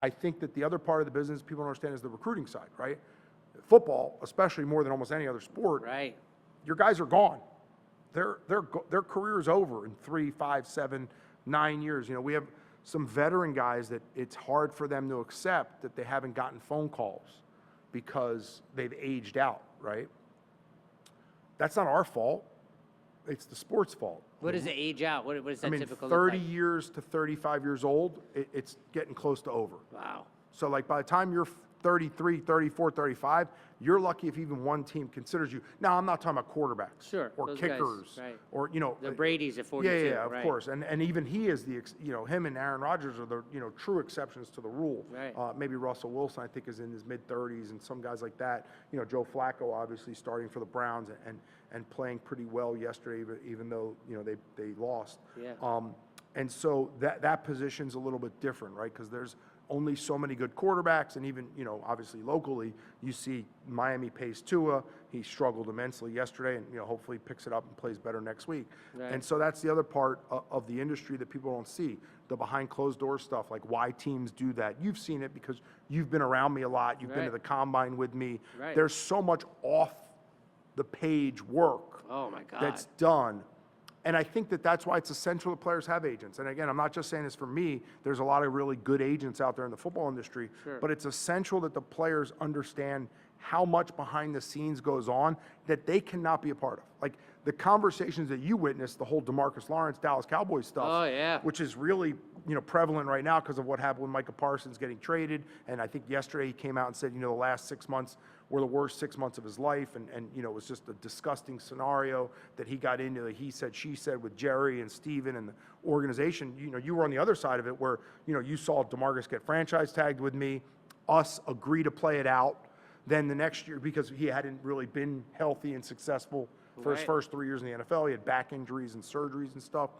I think that the other part of the business people don't understand is the recruiting side, right? Football, especially more than almost any other sport, Right. your guys are gone. Their career is over in 3, 5, 7, 9 years. You know, we have some veteran guys that it's hard for them to accept that they haven't gotten phone calls because they've aged out, right? That's not our fault. It's the sport's fault. What does it age out? What does that I mean, typical 30 look like? years to 35 years old, it's getting close to over. Wow. So like by the time you're 33, 34, 35, you're lucky if even one team considers you. Now, I'm not talking about quarterbacks Sure, or those guys, kickers right. or, you know. The Brady's at 42. Yeah, of right. course. And even he is him and Aaron Rodgers are the, true exceptions to the rule. Right. Maybe Russell Wilson, I think, is in his mid-30s, and some guys like that. You know, Joe Flacco, obviously, starting for the Browns and playing pretty well yesterday, even though, they lost. Yeah. And so that position's a little bit different, right? Because there's only so many good quarterbacks, and even, obviously locally, you see Miami pays Tua. He struggled immensely yesterday, and, hopefully picks it up and plays better next week. Right. And so that's the other part of the industry that people don't see, the behind closed door stuff, like why teams do that. You've seen it because you've been around me a lot. You've been to Right. the combine with me. Right. There's so much off the page work Oh my God. that's done. And I think that that's why it's essential that players have agents. And again, I'm not just saying this for me. There's a lot of really good agents out there in the football industry. Sure. But it's essential that the players understand how much behind the scenes goes on that they cannot be a part of. Like the conversations that you witnessed, the whole DeMarcus Lawrence, Dallas Cowboys stuff. Oh, yeah. Which is really, prevalent right now because of what happened with Micah Parsons getting traded. And I think yesterday he came out and said, the last 6 months were the worst 6 months of his life. And it was just a disgusting scenario that he got into, the he said, she said with Jerry and Steven and the organization. You were on the other side of it where, you saw DeMarcus get franchise tagged with me, us agree to play it out. Then the next year, because he hadn't really been healthy and successful for his Right. first 3 years in the NFL, he had back injuries and surgeries and stuff.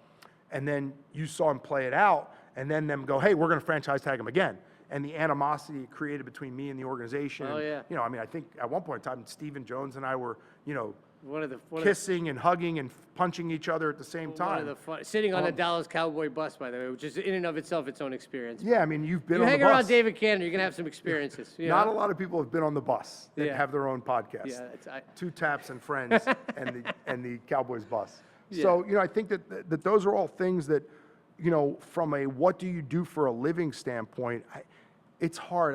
And then you saw him play it out, and then them go, hey, we're going to franchise tag him again. And the animosity it created between me and the organization. Oh, yeah. I think at one point in time, Stephen Jones and I were, One of the kissing and hugging and punching each other at the same One time. of the fun, sitting on the Dallas Cowboy bus, by the way, which is in and of itself its own experience. Yeah, I mean, you've been You on the hang bus. around David Cannon, you're gonna have some experiences. Not a lot of people have been on the bus that Yeah. have their own podcast. Yeah, Two Taps and Friends and the Cowboys bus. Yeah. So, I think that those are all things that, from a what do you do for a living standpoint, it's hard.